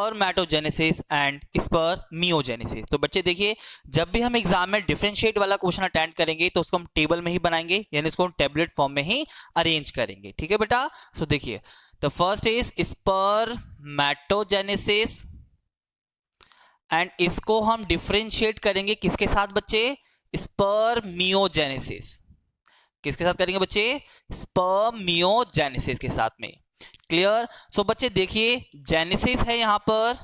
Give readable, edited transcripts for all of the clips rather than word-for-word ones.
Spermatogenesis and spermiogenesis. तो बच्चे देखिए, जब भी हम एग्जाम में डिफरेंशिएट वाला क्वेश्चन अटेंड करेंगे तो उसको हम टेबल में ही बनाएंगे, यानी इसको हम टेबलेट फॉर्म में ही अरेंज करेंगे। ठीक है बेटा। सो देखिए, the first is spermatogenesis and इसको हम डिफरेंशिएट करेंगे किसके साथ बच्चे? स्पर्मियोजेनेसिस। किसके साथ करेंगे बच्चे? स्पर्मियोजेनेसिस के साथ में। क्लियर। सो बच्चे देखिए, जेनेसिस है यहां पर,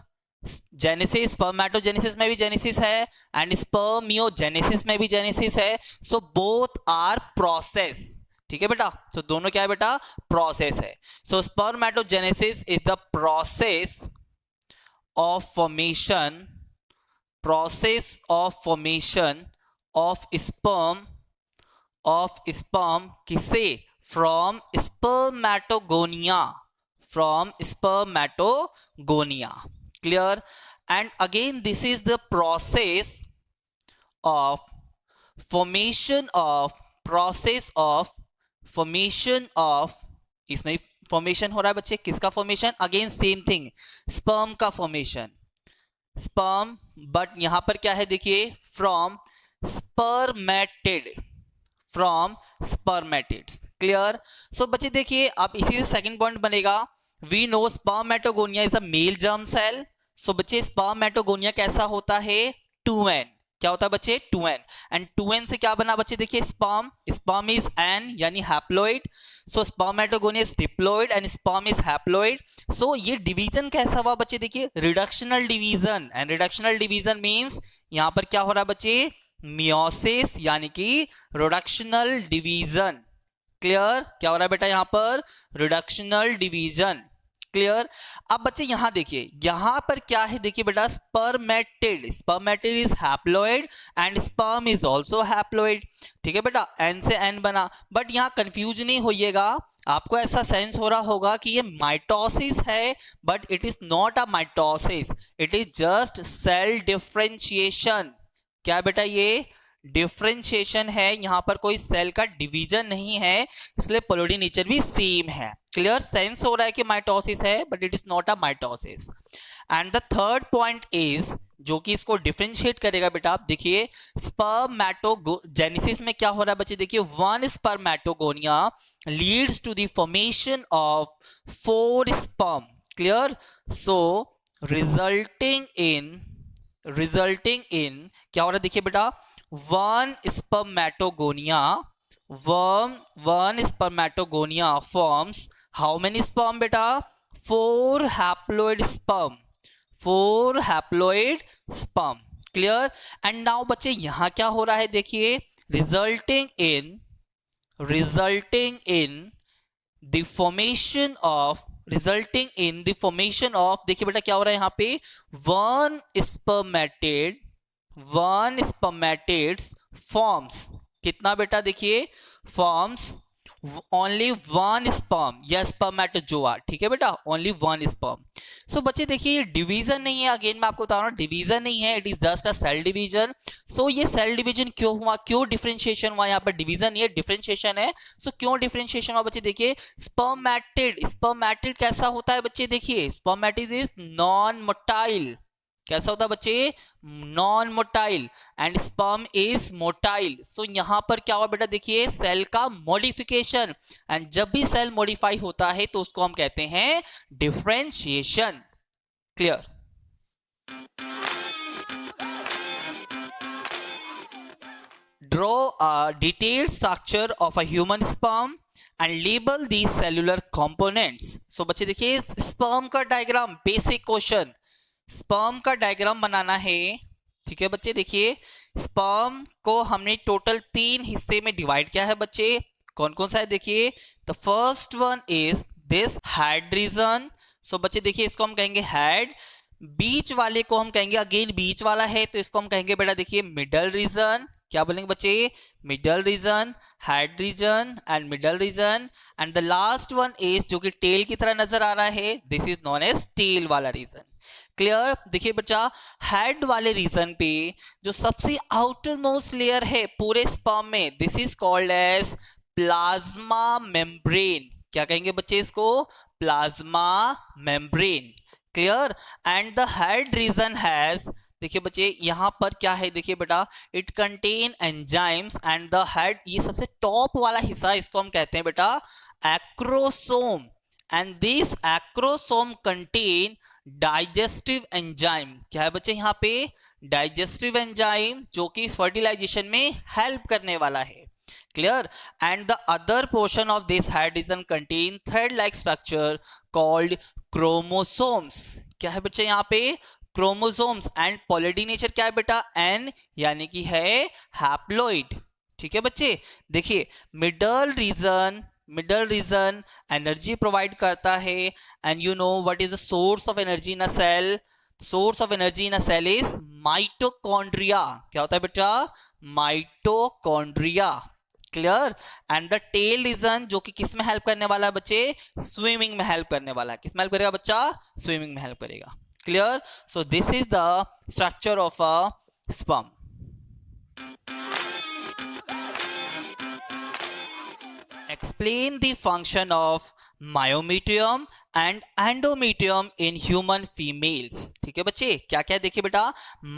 जेनेसिस स्पर्मेटोजेनेसिस में भी जेनेसिस है एंड स्पर्मियोजेनेसिस में भी जेनेसिस है। So both are process. ठीक है बेटा। सो दोनों क्या है बेटा? प्रोसेस है। So spermatogenesis is the process of formation, process of formation of sperm किसे? From spermatogonia, from spermatogonia. Clear. And again this is the process of formation of इसमें फॉर्मेशन हो रहा है बच्चे, किसका formation? Again same thing, sperm का formation, sperm, but यहां पर क्या है देखिए, फ्रॉम स्पर्मेटिड्स। क्लियर। सो बच्चे देखिए, अब इसी से सेकंड पॉइंट बनेगा, we know spermatogonia is a male germ cell. So बच्चे स्पर्मेटोगोनिया कैसा होता है? 2n। क्या होता है बच्चे? 2n। एंड 2n से क्या बना बच्चे? देखिए, स्पर्म इज n यानी haploid. So spermatogonia is diploid and sperm is haploid. So ये डिवीजन कैसा हुआ बच्चे? देखिए, reductional division. And reductional division means यहां पर क्या हो रहा है बच्चे? मियोसिस, यानी कि रिडक्शनल डिवीजन। क्लियर। क्या हो रहा है बेटा यहां पर? Reductional division. क्लियर। अब बच्चे यहां देखिए, यहां पर क्या है देखिए बेटा, spermatid is haploid and sperm is also haploid. ठीक है बेटा, एन से एन बना, बट यहां कंफ्यूज नहीं होइएगा, आपको ऐसा सेंस हो रहा होगा कि ये माइटोसिस है, but it is not a mitosis, it is just sell differentiation. क्या बेटा? ये डिफरेंशिएशन है, यहां पर कोई सेल का डिवीजन नहीं है, इसलिए पोलरी नेचर भी सेम है। क्लियर। सेंस हो रहा है कि माइटोसिस है, but it is not a mitosis. And the third point is, जो कि इसको डिफरेंशिएट करेगा बेटा, आप देखिए, स्पर्मेटोजेनेसिस में क्या हो रहा है बच्चे? देखिए, one spermatogonia leads to the formation of 4 sperm. Clear. So resulting in क्या हो रहा है देखिए बेटा, one spermatogonia forms how many sperm बेटा? 4 haploid sperm. Clear. And now बच्चे यहां क्या हो रहा है देखिए, resulting in the formation of देखिए बेटा क्या हो रहा है यहां पे, वन स्पर्मेटिड्स फॉर्म्स कितना बेटा? देखिए, फॉर्म्स ओनली वन स्पर्म या स्पर्मेटोजोआ। ठीक है बेटा, ओनली वन स्पर्म। सो बच्चे देखिए, ये डिवीजन नहीं है, अगेन मैं आपको बता रहा हूं डिवीजन नहीं है, it is just a cell division. So ये सेल डिवीजन क्यों हुआ, क्यों डिफरेंशिएशन हुआ? यहाँ पर डिवीजन नहीं है, डिफरेंशिएशन है। सो क्यों डिफरेंशिएशन हुआ बच्चे? देखिए, स्पर्मेटिड कैसा होता है बच्चे? देखिए, स्पर्मेटिड इज नॉन मोटाइल। कैसा होता है बच्चे? Non motile. And sperm is motile. So यहां पर क्या हुआ बेटा? देखिए, सेल का मॉडिफिकेशन, एंड जब भी सेल मॉडिफाई होता है तो उसको हम कहते हैं differentiation. Clear. Draw a detailed structure of a human sperm and label the cellular components. So बच्चे देखिए, स्पर्म का डायग्राम, बेसिक क्वेश्चन, स्पर्म का डायग्राम बनाना है। ठीक है बच्चे, देखिए, स्पर्म को हमने टोटल 3 हिस्से में डिवाइड किया है बच्चे। कौन कौन सा है देखिए, the first one is this head region. So बच्चे देखिए, इसको हम कहेंगे हेड। बीच वाले को हम कहेंगे, अगेन बीच वाला है तो इसको हम कहेंगे बेटा देखिए मिडल रीजन। क्या बोलेंगे बच्चे? Middle region, head region and middle region. And the last one is, जो कि टेल की तरह नजर आ रहा है, this is known as tail वाला रीजन। क्लियर। देखिए बच्चा, हेड वाले रीजन पे जो सबसे आउटर मोस्ट लेयर है पूरे स्पर्म में, this is called as plasma membrane. क्या कहेंगे बच्चे इसको? Plasma membrane. Clear. And the head region has, देखिए बच्चे यहाँ पर क्या है, देखिए बेटा, it contain enzymes and the head, ये सबसे टॉप वाला हिस्सा, इसको हम कहते हैं बेटा acrosome. And this acrosome contain digestive enzyme, क्या है बच्चे यहाँ पे, डाइजेस्टिव एंजाइम, जो कि फर्टिलाइजेशन में हेल्प करने वाला है। Clear? And the other portion of this head region contain thread-like structure called chromosomes. क्या है बच्चे यहाँ पे, chromosomes। and polity nature क्या है बेटा, N, यानी कि है haploid। ठीक है बच्चे, देखिए middle region एनर्जी प्रोवाइड करता है। And you know what is the source of energy in a cell, source of energy in a cell is mitochondria. क्या होता है बेटा, mitochondria. Clear. And the tail region, जो कि किस में हेल्प करने वाला है बच्चे, स्विमिंग में हेल्प करने वाला है। किस में हेल्प करेगा बच्चा, स्विमिंग में हेल्प करेगा। Clear. So this is the structure of a sperm. Explain the function of myometrium and endometrium in human females। ठीक है बच्चे, क्या क्या देखिए बेटा,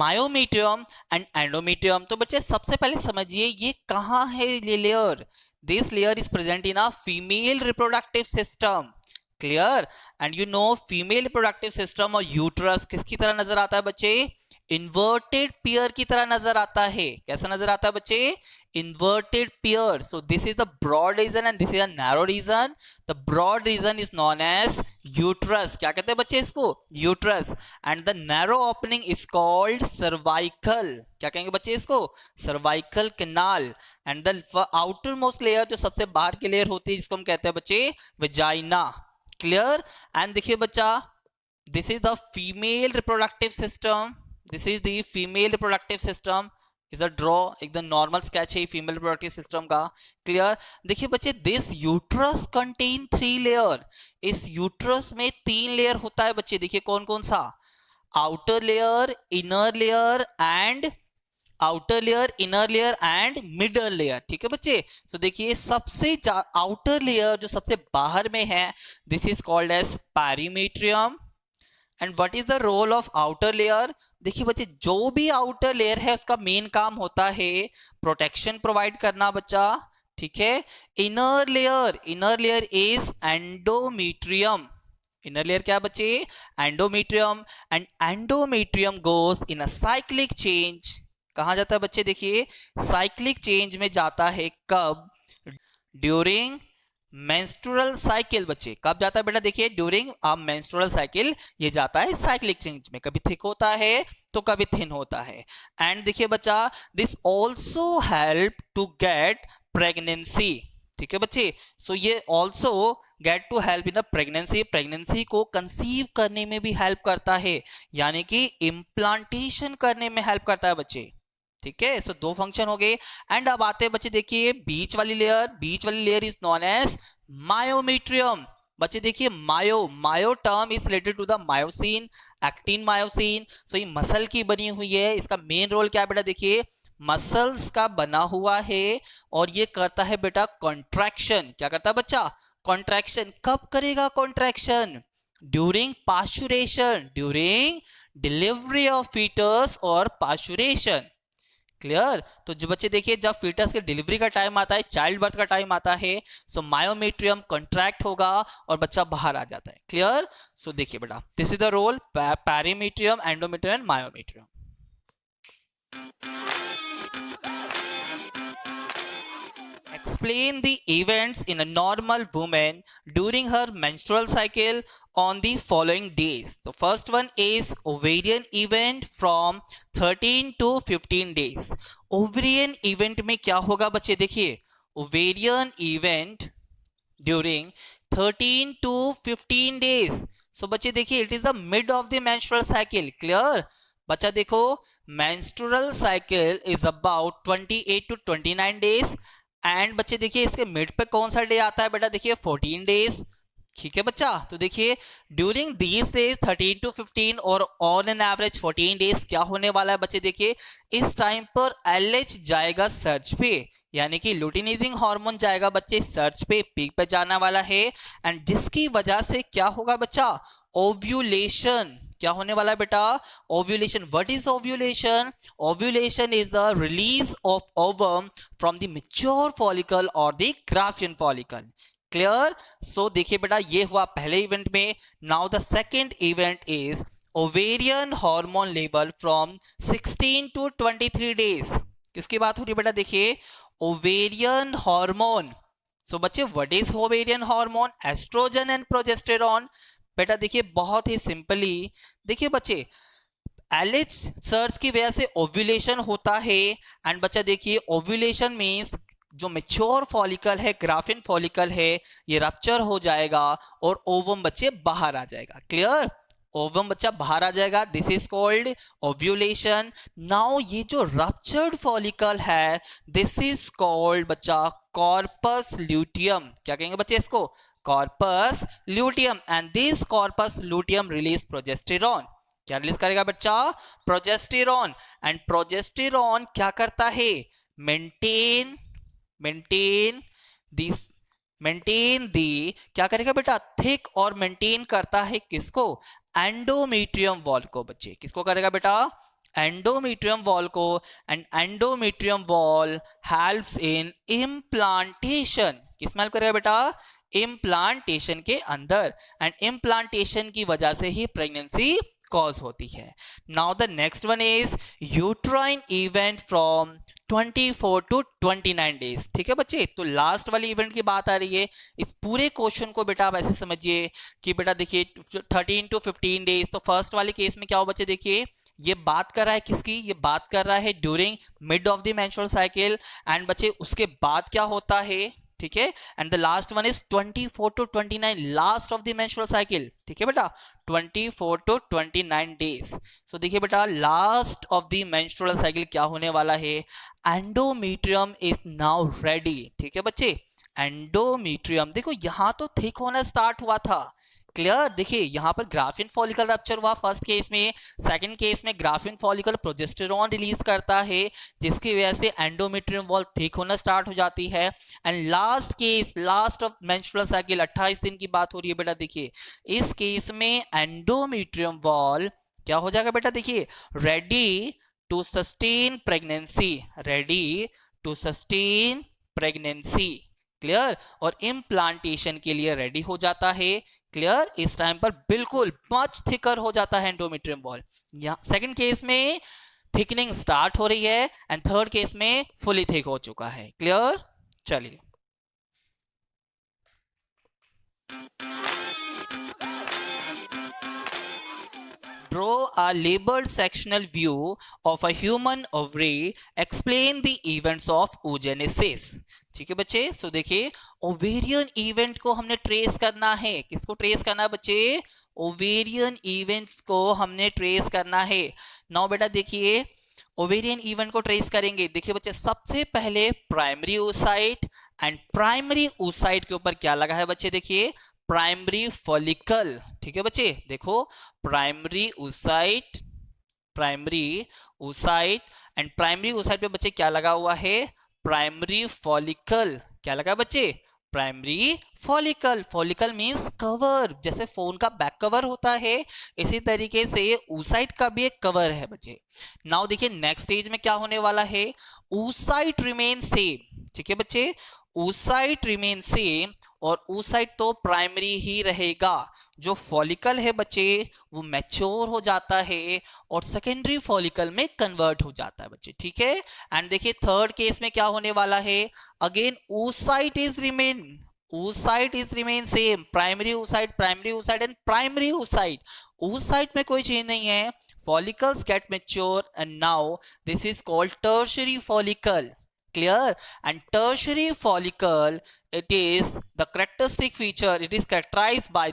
myometrium and endometrium। तो बच्चे सबसे पहले समझिए ये कहाँ है ये layer. This layer is present in a female reproductive system. Clear. And you no female reproductive system और यूट्रस किसकी तरह नजर आता है बच्चे, इन्वर्टेड पेयर की तरह नजर आता है। कैसा नजर आता है बच्चे, inverted pair। So this is the broad region and this is a narrow region। The broad region is known as uterus। क्या कहते हैं बच्चे इसको, uterus। and the narrow opening is called cervical। क्या कहेंगे बच्चे इसको, cervical canal। and the outermost layer, जो सबसे बाहर की लेयर होती है, जिसको हम कहते हैं बच्चे vagina। clear। and देखिए बच्चा, this is the female reproductive system। this is the female reproductive system। Is a draw, एकदम नॉर्मल स्केच है फीमेल रिप्रोडक्टिव सिस्टम का। क्लियर। देखिए बच्चे, दिस यूट्रस कंटेन 3 लेयर। इस यूट्रस में 3 लेयर होता है बच्चे। देखिए कौन कौन सा, outer layer, inner layer and middle layer. ठीक है बच्चे। सो देखिए सबसे आउटर लेयर जो सबसे बाहर में है, this is called as perimetrium. And what is the role of outer layer, देखिए बच्चे जो भी आउटर लेयर है उसका मेन काम होता है प्रोटेक्शन प्रोवाइड करना बच्चा। ठीक है। Inner layer is endometrium. Inner layer क्या है बच्चे, endometrium. And endometrium goes in a cyclic change. कहां जाता है बच्चे, देखिए साइक्लिक चेंज में जाता है। कब, ड्यूरिंग मेंस्ट्रुअल साइकिल। बच्चे कब जाता है बेटा, देखिए ड्यूरिंग अ मेंस्ट्रुअल साइकिल ये जाता है साइक्लिक चेंज में। कभी थिक होता है तो कभी थिन होता है। एंड देखिए बच्चा, this also help to get pregnancy. ठीक है बच्चे। सो ये also get to help in pregnancy, pregnancy को कंसीव करने में भी हेल्प करता है, यानी कि इम्प्लांटेशन करने में हेल्प करता है बच्चे। ठीक है। सो 2 फंक्शन हो गए। एंड अब आते हैं बच्चे, देखिए बीच वाली layer is known as myometrium. बच्चे देखिए myo term is related to the myosin, actin myosin. So ये मसल की बनी हुई है। इसका मेन रोल क्या है बेटा, देखिए मसल्स का बना हुआ है और ये करता है बेटा कॉन्ट्रैक्शन। क्या करता है बच्चा, कॉन्ट्रैक्शन। कब करेगा contraction, during parturition, during delivery of fetus और पास्चुरेशन। क्लियर। तो जो बच्चे देखिए जब फीटस के डिलीवरी का टाइम आता है, चाइल्ड बर्थ का टाइम आता है, सो मायोमेट्रियम कॉन्ट्रैक्ट होगा और बच्चा बाहर आ जाता है। क्लियर। सो देखिए बेटा, this is the role perimetrium, endometrium and myometrium. Explain the events in a normal woman during her menstrual cycle on the following days. The first one is ovarian event from 13 to 15 days. Ovarian event में क्या होगा बच्चे, देखिए ovarian event during 13 to 15 days. So बच्चे देखिए it is the mid of the menstrual cycle. Clear. बच्चा देखो menstrual cycle is about 28 to 29 days. And बच्चे देखिए इसके मिड पे कौन सा डे आता है बेटा, देखिए 14 डेज। ठीक है बच्चा। तो देखिए ड्यूरिंग दीज डेज 13 to 15 और ऑन एन एवरेज 14 डेज क्या होने वाला है बच्चे, देखिए इस टाइम पर LH जाएगा सर्च पे, यानी कि लुटिनाइजिंग हार्मोन जाएगा बच्चे सर्च पे, पीक पे जाने वाला है। एंड जिसकी वजह से क्या होगा बच्चा, ओव्यूलेशन। क्या होने वाला है बेटा? Ovulation. What is ovulation? Ovulation is the release of ovum from the mature follicle और the Graafian follicle. Clear? So देखिए बेटा, ये हुआ पहले इवेंट में। Now the second event is ovarian hormone level from 16 to 23 days. किसकी बात हो रही है बेटा? देखिए, ओवेरियन हार्मोन। सो बच्चे, what is ovarian hormone? Estrogen and progesterone. बेटा देखिए, बहुत ही सिंपली देखिए बच्चे, एलएच सर्च की वजह से ओव्यूलेशन होता है। एंड बच्चा देखिए, ओव्यूलेशन मींस जो मैच्योर फॉलिकल है, ग्राफिन फॉलिकल है, ये रप्चर हो जाएगा और ओवम बच्चे बाहर आ जाएगा। क्लियर? ओवम बच्चा बाहर आ जाएगा, this is called ovulation. Now ये जो रप्चर्ड फॉलिकल है, दिस इज कॉल्ड बच्चा कॉर्पस ल्यूटियम। क्या कहेंगे बच्चे इसको? Corpus luteum. And this corpus luteum release progesterone. क्या रिलीज करेगा बच्चा? प्रोजेस्टेरॉन। एंड प्रोजेस्टेरॉन क्या करता है? मेंटेन दिस मेंटेन दी, क्या करेगा बेटा? थिक, और मेंटेन करता है किसको? एंडोमेट्रियम वॉल को। बच्चे किसको करेगा बेटा? एंडोमेट्रियम वॉल को। And endometrium wall helps in implantation. किसमें हेल्प करेगा बेटा? इम्प्लांटेशन के अंदर। एंड इम्प्लांटेशन की वजह से ही प्रेगनेंसी कॉज होती है। Now the next one is uterine event from 24 to 29 days. ठीक है बच्चे, तो लास्ट वाली इवेंट की बात आ रही है। इस पूरे क्वेश्चन को बेटा आप ऐसे समझिए कि बेटा देखिए 13 to 15 डेज। तो फर्स्ट वाले केस में क्या हो बच्चे? देखिए, ये बात कर रहा है किसकी? ये बात कर रहा है during mid of the menstrual cycle. And बच्चे उसके बाद क्या होता है? ठीक है, and the last one is 24 to 29, last of the menstrual cycle. ठीक है बेटा, 24 to 29 डेज। सो देखिए बेटा, last of the menstrual cycle क्या होने वाला है? Endometrium is now ready. ठीक है बच्चे, एंडोमेट्रियम देखो यहां तो थिक होना स्टार्ट हुआ था। क्लियर? देखिए यहां पर ग्राफिन फॉलिकल रप्चर हुआ फर्स्ट केस में। सेकंड केस में ग्राफिन फॉलिकल प्रोजेस्टेरॉन रिलीज करता है, जिसकी वजह से एंडोमेट्रियम वॉल थिक होना स्टार्ट हो जाती है। And last case, last of menstrual cycle 28 दिन की बात हो रही है बेटा। देखिए इस केस में एंडोमेट्रियम वॉल क्या हो जाएगा बेटा? देखिए, ready to sustain pregnancy, ready to sustain pregnancy. Clear? और इम्प्लांटेशन के लिए रेडी हो जाता है। क्लियर? इस टाइम पर बिल्कुल मच थिकर हो जाता है एंडोमेट्रियम वॉल। यहाँ सेकंड केस में थिकनिंग स्टार्ट हो रही है, एंड थर्ड केस में फुली थिक हो चुका है। क्लियर? चलिए, draw a labeled sectional view of a human ovary, explain the events of oogenesis। ठीक है बच्चे, सो देखिए ओवेरियन इवेंट को हमने ट्रेस करना है। किसको ट्रेस करना है बच्चे? ओवेरियन इवेंट्स को हमने ट्रेस करना है। नाउ बेटा देखिए, ओवेरियन इवेंट को ट्रेस करेंगे। देखिए बच्चे, सबसे पहले primary oocyte, and primary oocyte के ऊपर क्या लगा है बच्चे? देखिए, प्राइमरी फॉलिकल। ठीक है बच्चे, देखो primary oocyte, and primary oocyte पे बच्चे क्या लगा हुआ है? Primary follicle. क्या लगा बच्चे? Primary follicle. Follicle means cover, जैसे फोन का बैक कवर होता है, इसी तरीके से oocyte का भी एक कवर है बच्चे। नाउ देखिए नेक्स्ट स्टेज में क्या होने वाला है? oocyte remain same. ठीक है बच्चे, oocyte रिमेन सेम, और oocyte तो प्राइमरी ही रहेगा। जो फॉलिकल है बच्चे वो मैच्योर हो जाता है और सेकेंडरी फॉलिकल में कन्वर्ट हो जाता है बच्चे। ठीक है, एंड देखिए थर्ड केस में क्या होने वाला है? Again oocyte is remain same, primary oocyte and primary oocyte। oocyte में कोई चेंज नहीं है। follicles get mature and now this is called tertiary follicle। Clear? And tertiary follicle, it is the characteristic feature, it is characterized by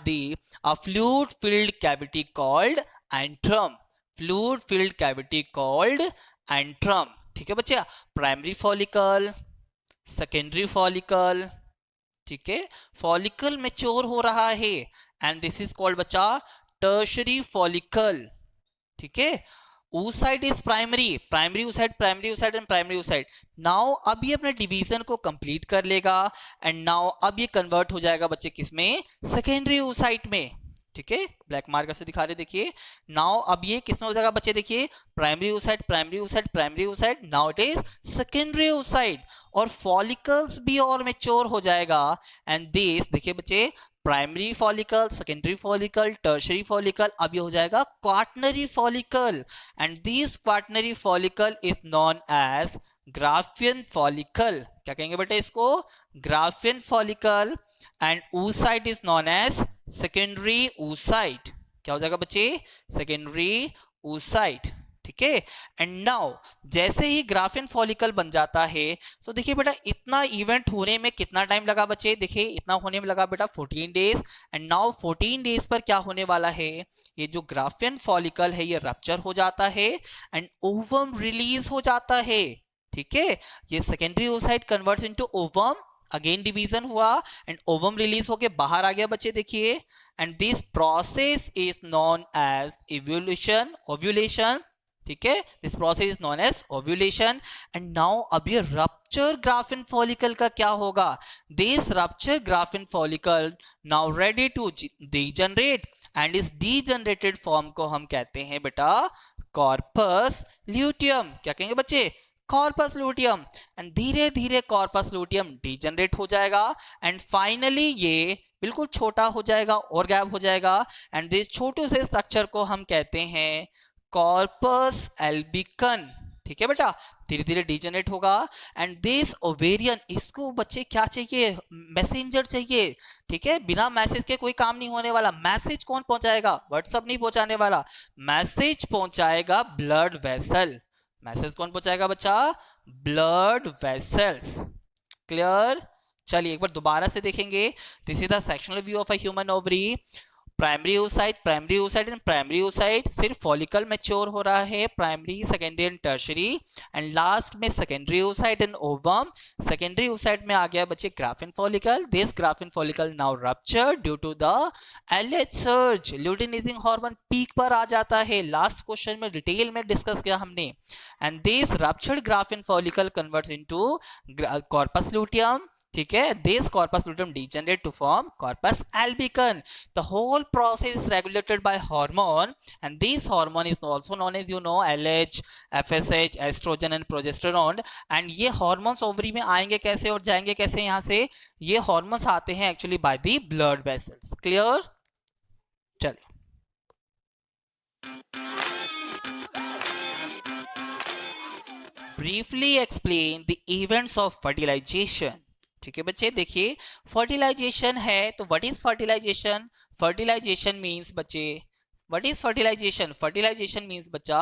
a fluid filled cavity called antrum। fluid filled cavity called antrum। ठीक है बच्चे, primary follicle, secondary follicle, ठीक है, follicle mature हो रहा है, and this is called बच्चा tertiary follicle. ठीक है, oocyte is primary oocyte and primary oocyte। Now अब ये अपने डिवीजन को कंप्लीट कर लेगा, एंड नाउ अब ये कन्वर्ट हो जाएगा बच्चे किसमें? सेकेंडरी oocyte में। ठीक है, ब्लैक मार्कर से दिखा रहे देखिए। नाउ अब ये किस में हो जाएगा बच्चे, देखिए primary oocyte, primary oocyte, primary oocyte, now it is secondary oocyte, और फॉलिकल्स भी और मेच्योर हो जाएगा। एंड दिस देखिए बच्चे, primary follicle, secondary follicle, tertiary follicle, अब ये हो जाएगा quaternary follicle, and this quaternary follicle is known as Graafian follicle. क्या कहेंगे बेटा इसको, Graafian follicle, and oocyte is known as secondary oocyte। क्या हो जाएगा बच्चे, सेकेंडरी oocyte, ठीक है। एंड नाउ जैसे ही ग्राफियन फॉलिकल बन जाता है, सो देखिए बेटा इतना इवेंट होने में कितना टाइम लगा बच्चे, देखिए इतना होने में लगा बेटा 14 डेज। एंड नाउ 14 डेज पर क्या होने वाला है, ये जो ग्राफियन फॉलिकल है ये रप्चर हो जाता है एंड ओवम रिलीज हो जाता है, ठीक है। ये secondary oocyte converts into ovum, again division हुआ एंड ओवम रिलीज होके बाहर आ गया बच्चे देखिए। And this process is known as evolution, ovulation, ठीक है, this process is known as ovulation. And now अब ये रप्चर ग्राफिन फॉलिकल का क्या होगा, this rupture Graafian follicle now ready to degenerate, and इस डीजनरेटेड फॉर्म को हम कहते हैं बेटा कॉर्पस ल्यूटियम। क्या कहेंगे बच्चे, कॉर्पस लूटियम। एंड धीरे धीरे कॉर्पस लूटियम डीजनरेट हो जाएगा एंड फाइनली ये बिल्कुल छोटा हो जाएगा और गायब हो जाएगा। एंड दिस छोटे से स्ट्रक्चर को हम कहते हैं कॉर्पस एल्बिकन, ठीक है बेटा, धीरे धीरे डीजनरेट होगा। एंड दिस ओवेरियन, इसको बच्चे क्या चाहिए, मैसेंजर चाहिए, ठीक है, बिना मैसेज के कोई काम नहीं होने वाला। मैसेज कौन पहुंचाएगा, व्हाट्सएप नहीं पहुंचाने वाला, मैसेज पहुंचाएगा ब्लड वेसल। मैसेज कौन पहुंचाएगा बच्चा, ब्लड वेसल्स, क्लियर। चलिए एक बार दोबारा से देखेंगे, this is the sectional view of a human ovary. Primary oocyte, primary oocyte and primary oocyte, सिर्फ फॉलिकल मैच्योर हो रहा है, primary, secondary and tertiary, and last में secondary oocyte and ovum. Secondary oocyte में आ गया बच्चे Graafian follicle, this Graafian follicle now rupture due to the LH surge, luteinizing hormone peak पर आ जाता है, लास्ट क्वेश्चन में डिटेल में डिस्कस किया हमने। And this ruptured graphene follicle converts into corpus luteum, ठीक है, this corpus luteum degenerate to form corpus albicans. The whole process is regulated by hormone, and this hormone is also known as LH, FSH, estrogen and progesterone. and ये hormones ovary में आएंगे कैसे और जाएंगे कैसे, यहाँ से ये hormones आते हैं actually by the blood vessels, clear। चलिए briefly explain the events of fertilization, ठीक है बच्चे। देखिए फर्टिलाइजेशन है तो what is fertilization, fertilization means बच्चे, what is fertilization, fertilization means बच्चा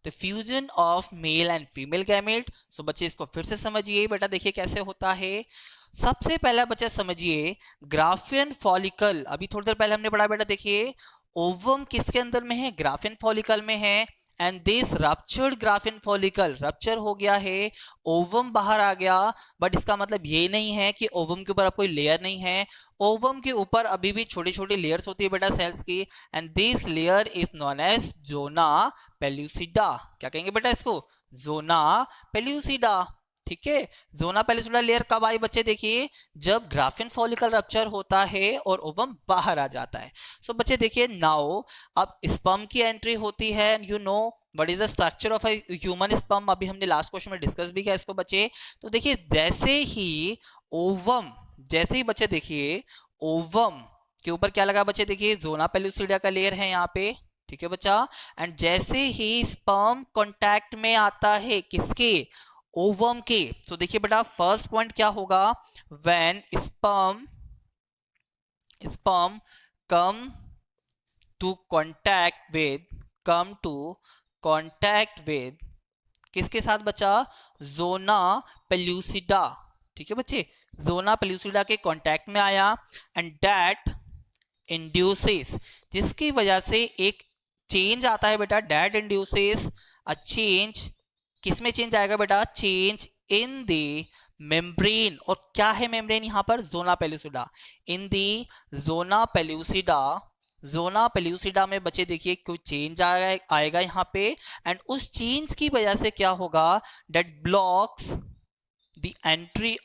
the fusion of male and female gamete. So बच्चे इसको फिर से समझिए बेटा, देखिए कैसे होता है। सबसे पहला बच्चा समझिए ग्राफियन फॉलिकल, अभी थोड़ी देर पहले हमने पढ़ा बेटा, देखिए ओवम किसके अंदर में है, ग्राफियन फॉलिकल में है। And this ruptured Graafian follicle, rupture हो गया है, ओवम बाहर आ गया, बट इसका मतलब ये नहीं है कि ओवम के ऊपर अब कोई लेयर नहीं है, ओवम के ऊपर अभी भी छोटी छोटी लेयर्स होती है बेटा सेल्स की। And this layer is known as zona pellucida. क्या कहेंगे बेटा इसको, जोना पेल्यूसिडा, ठीक है। जोना पेल्यूसिडा लेयर कब आई बच्चे, देखिए जब ग्राफियन फॉलिकल रप्चर होता है और ओवम बाहर आ जाता है। सो बच्चे देखिए नाउ अब स्पर्म की एंट्री होती है, you know what is the structure of a human sperm, अभी हमने लास्ट क्वेश्चन में डिस्कस भी किया इसको बच्चे। तो देखिए जैसे ही ओवम, जैसे ही बच्चे देखिए ओवम के ऊपर क्या लगा बच्चे, देखिए जोना पेल्यूसिडा का लेयर है यहाँ पे, ठीक है बच्चा। एंड जैसे ही स्पर्म कॉन्टैक्ट में आता है किसके, ओवम के, तो देखिए बेटा फर्स्ट पॉइंट क्या होगा, when sperm come to contact with किसके साथ बच्चा, जोना पेल्यूसिडा, ठीक है बच्चे, जोना पेल्यूसिडा के कांटेक्ट में आया। एंड दैट इंड्यूसेस, जिसकी वजह से एक चेंज आता है बेटा, दैट इंड्यूसेस अ चेंज, किसमें चेंज आएगा बेटा, चेंज इन द मेम्ब्रेन। और क्या है मेम्ब्रेन यहाँ पर, जोना पेल्यूसिडा, इन दी जोना पेल्यूसिडा, जोना पेल्यूसिडा में बच्चे देखिए कोई चेंज आएगा यहाँ पे। एंड उस चेंज की वजह से क्या होगा, that blocks the entry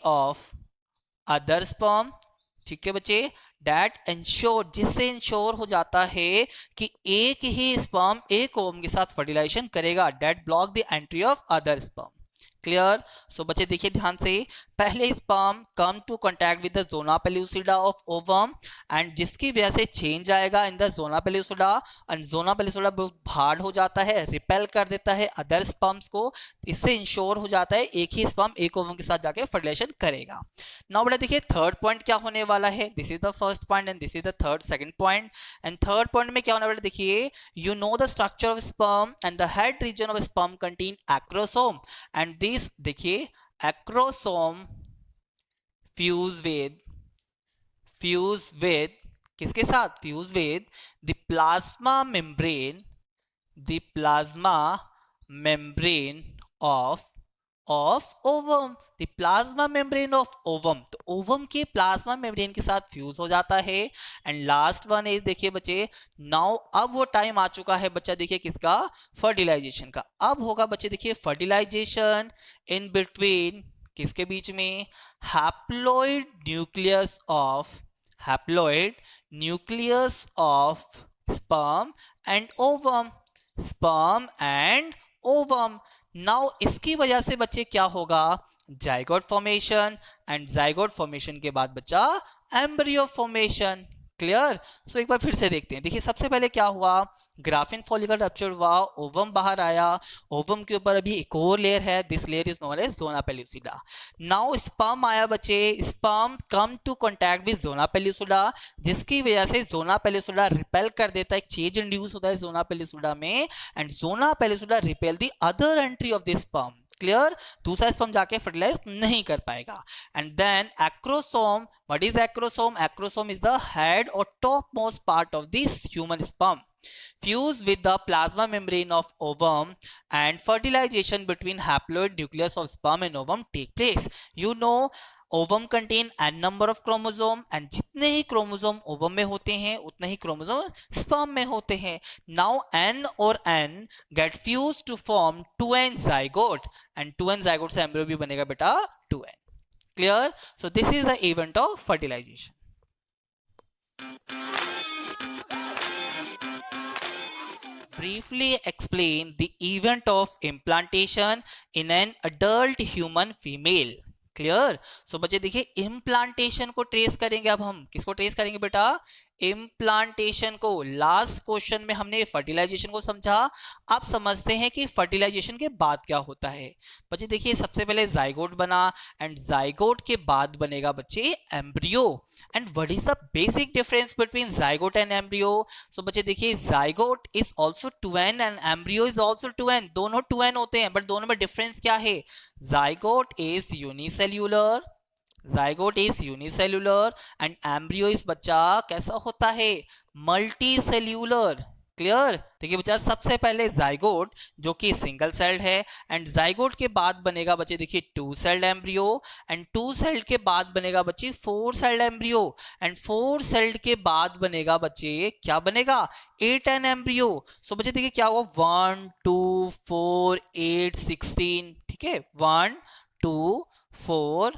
of other sperm, ठीक है बच्चे, डेट इंश्योर, जिससे इंश्योर हो जाता है कि एक ही स्पर्म एक ओवम के साथ फर्टिलाइजेशन करेगा, that block the entry of other sperm. Clear. So बच्चे देखिए ध्यान से, पहले sperm come to contact with the zona pellucida of ovum and जिसकी वजह से चेंज आएगा in the zona pellucida and zona pellucida बहुत हार्ड हो जाता है, रिपेल कर देता है अदर स्पर्म्स को, इससे इंश्योर हो जाता है एक ही स्पर्म एक ओवम के साथ जाके फर्टिलाइजेशन करेगा। नाउ बेटा देखिए थर्ड पॉइंट क्या होने वाला है, this is the first point and this is the third second point. And third point में क्या होना बेटा देखिए, you know the structure of sperm and the head reason of sperm contain acrosome and this देखिए acrosome fuse with किसके साथ, fuse with the plasma membrane of ovum, the plasma membrane of ovum, तो ovum के plasma membrane के साथ fuse हो जाता है। एंड लास्ट वन इज देखिए बच्चे, नाउ अब वो टाइम आ चुका है बच्चा देखिए किसका, फर्टिलाइजेशन का। अब होगा बच्चे देखिए फर्टिलाइजेशन इन बिटवीन किसके बीच में, haploid nucleus of sperm and ovum. Now इसकी वजह से बच्चे क्या होगा, zygote formation and zygote formation के बाद बच्चा एम्ब्रियो फॉर्मेशन। क्लियर। सो एक बार फिर से देखते हैं, देखिए सबसे पहले क्या हुआ, ग्राफिन फॉलिकल रप्चर हुआ, ओवम बाहर आया, ओवम के ऊपर अभी एक और लेयर है, this layer is known as zona pellucida. Now sperm आया बच्चे, sperm come to contact with zona pellucida, जिसकी वजह से जोना पेलुसिडा रिपेल कर देता है, एक चेंज इंड्यूस होता है जोना पेलुसिडा में and zona pellucida repel the other entry of the sperm. Clear, दूसरा स्पर्म जाके फर्टिलाइज नहीं कर पाएगा। And then acrosome, what is acrosome, acrosome is the head और top most part of this human sperm fuse with the plasma membrane of ovum and fertilization between haploid nucleus of sperm and ovum take place. You know ovum contain n number of chromosome and जितने ही chromosome ovum में होते हैं उतने ही chromosome sperm में होते हैं। Now n और n get fuse to form 2n zygote and 2n zygote से एम्ब्रियो भी बनेगा बेटा 2n। Clear. So this is the event of fertilisation. Briefly explain the event of implantation in an adult human female. Clear. So बच्चे देखिए implantation को trace करेंगे, अब हम किसको ट्रेस करेंगे बेटा, इम्प्लांटेशन को। लास्ट क्वेश्चन में हमने फर्टिलाइजेशन को समझा, अब समझते हैं कि फर्टिलाइजेशन के बाद क्या होता है। बच्चे देखिए सबसे पहले जाइगोट बना एंड जाइगोट के बाद बनेगा बच्चे embryo. And what is the basic difference between zygote and embryo. So बच्चे देखिए zygote is also 2n and embryo is also 2n, दोनों 2n होते हैं, बट दोनों में डिफरेंस क्या है, zygote is unicellular, zygote is unicellular and embryo is बच्चा कैसा होता है, मल्टी सेल्यूलर। क्लियर। देखिए बच्चा सबसे पहले जाइगोट जो कि सिंगल सेल्ड है एंड जाइगोट के बाद बनेगा बच्चे देखिए 2 सेल्ड एम्ब्रियो एंड 2 सेल्ड के बाद बनेगा बच्चे 4 सेल्ड एम्ब्रियो एंड 4 सेल्ड के बाद बनेगा बच्चे क्या बनेगा 8n एम्ब्रियो। सो बच्चे देखिए क्या हुआ 1 2 4 8 16, ठीक है 1 2 4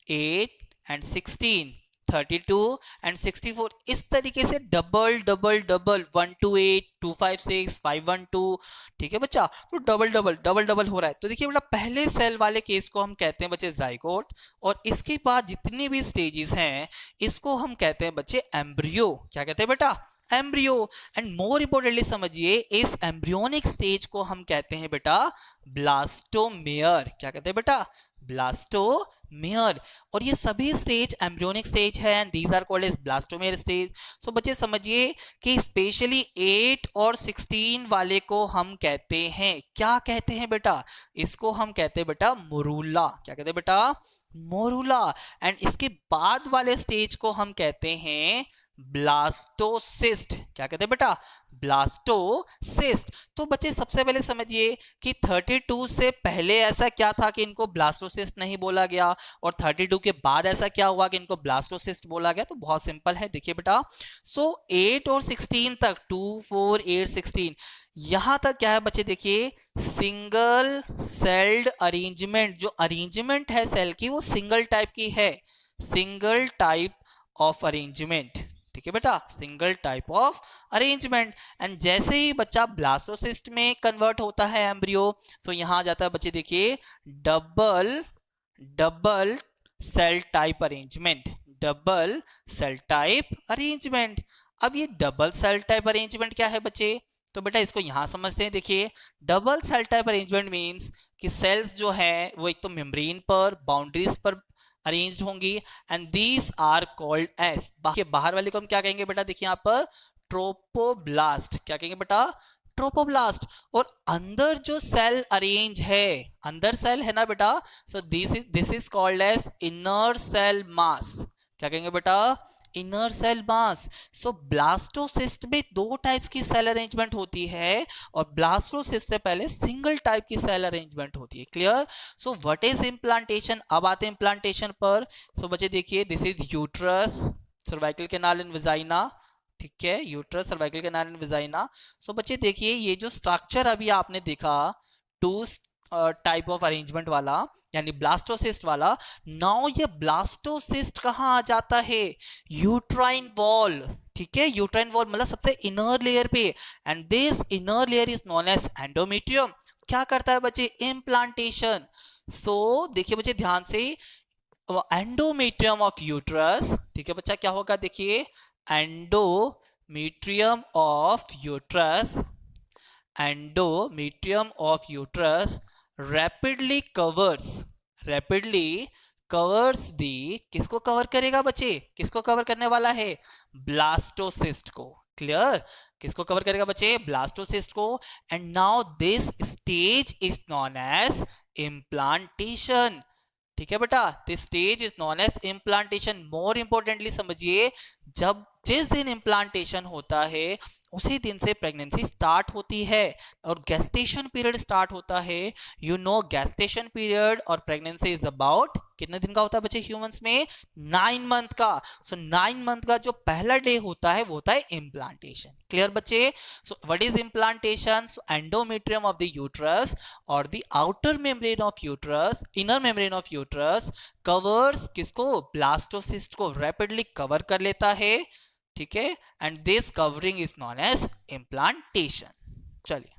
8 एंड 16 32 एंड 64, इस तरीके से डबल डबल डबल 1 2 8 2 5 6 5 1 2, ठीक है बच्चा, तो डबल डबल डबल डबल हो रहा है। तो देखिए बेटा पहले सेल वाले केस को हम कहते हैं बच्चे जाइगोट और इसके बाद जितनी भी स्टेजेस हैं इसको हम कहते हैं बच्चे एम्ब्रियो। क्या कहते हैं बेटा, एम्ब्रियो। एंड मोर इंपोर्टेंटली समझिए इस एम्ब्रियोनिक स्टेज को हम कहते हैं बेटा ब्लास्टोमेयर। क्या कहते हैं बेटा, ब्लास्टोमेयर। और ये सभी स्टेज एम्ब्रियोनिक स्टेज है and these are called as blastomere stage. So बच्चे समझिए कि स्पेशली 8 और 16 वाले को हम कहते हैं, क्या कहते हैं बेटा, इसको हम कहते हैं बेटा मोरूला। क्या कहते हैं बेटा, मोरूला। एंड इसके बाद वाले स्टेज को हम कहते हैं ब्लास्टोसिस्ट। क्या कहते हैं बेटा, ब्लास्टोसिस्ट। तो बच्चे सबसे पहले समझिए कि 32 से पहले ऐसा क्या था कि इनको ब्लास्टोसिस्ट नहीं बोला गया और 32 के बाद ऐसा क्या हुआ कि इनको ब्लास्टोसिस्ट बोला गया। तो बहुत सिंपल है, देखिए बेटा सो 8 और 16 तक 2 4 8 16 यहां तक क्या है बच्चे, देखिए सिंगल सेल्ड अरेंजमेंट, जो अरेंजमेंट है सेल की वो सिंगल टाइप की है, सिंगल टाइप ऑफ अरेंजमेंट, ठीक है बेटा, single type of arrangement. And जैसे ही बच्चा ब्लास्टोसिस्ट में कन्वर्ट होता है एम्ब्रियो, सो यहां आ जाता है बच्चे देखिए double cell type arrangement, double cell type arrangement. अब ये डबल सेल टाइप अरेंजमेंट क्या है बच्चे, तो बेटा इसको यहां समझते हैं। देखिए double cell type arrangement means कि सेल्स जो है वो एक तो मेम्ब्रेन पर, बाउंड्रीज पर अरेंज्ड होंगी, and these are called as, बाहर वाले को हम क्या कहेंगे बेटा, देखिए यहाँ पर ट्रोपोब्लास्ट, क्या कहेंगे बेटा, ट्रोपोब्लास्ट। और अंदर जो सेल अरेंज है, अंदर सेल है ना बेटा, so this is called as inner cell mass, क्या कहेंगे बेटा, inner cell mass. So blastocyst में दो टाइप्स की सेल अरेंजमेंट होती है, और ब्लास्टोसिस्ट से पहले सिंगल टाइप की सेल अरेंजमेंट होती है। Clear. So what is implantation, अब आते हैं इम्प्लांटेशन पर। सो बच्चे देखिए this is uterus, cervical canal and vagina, ठीक है, uterus, cervical canal and vagina. So बच्चे देखिए ये जो स्ट्रक्चर अभी आपने देखा टू टाइप ऑफ अरेंजमेंट वाला, यानी ब्लास्टोसिस्ट वाला, नाउ ये ब्लास्टोसिस्ट कहां आ जाता है, यूट्राइन वॉल, ठीक है, यूट्राइन वॉल मतलब सबसे इनर लेयर पे, and this inner layer is known as endometrium. क्या करता है बच्चे, इम्प्लांटेशन। सो देखिए बच्चे ध्यान से, एंडोमेट्रियम ऑफ यूट्रस, ठीक है बच्चा, क्या होगा देखिए, endometrium of uterus, endometrium of uterus rapidly covers the, किसको कवर करेगा बच्चे, किसको कवर करने वाला है, ब्लास्टोसिस्ट को। क्लियर, किसको कवर करेगा बच्चे, ब्लास्टोसिस्ट को। And now this stage is known as implantation, ठीक है बेटा, this stage is known as implantation. More importantly समझिए, जब जिस दिन इम्प्लांटेशन होता है उसी दिन से प्रेगनेंसी स्टार्ट होती है और गेस्टेशन पीरियड स्टार्ट होता है। यू नो गेस्टेशन पीरियड और प्रेगनेंसी इज अबाउट कितने दिन का होता है बच्चे ह्यूमंस में, 9 मंथ का। सो 9 मंथ का जो पहला डे होता है वो होता है इम्प्लांटेशन। क्लियर बच्चे। So what is implantation, so endometrium of the uterus और the outer membrane of uterus, inner membrane of uterus covers किसको, ब्लास्टोसिस्ट को रैपिडली कवर कर लेता है, ठीक है, and this covering is known as implantation. चलिए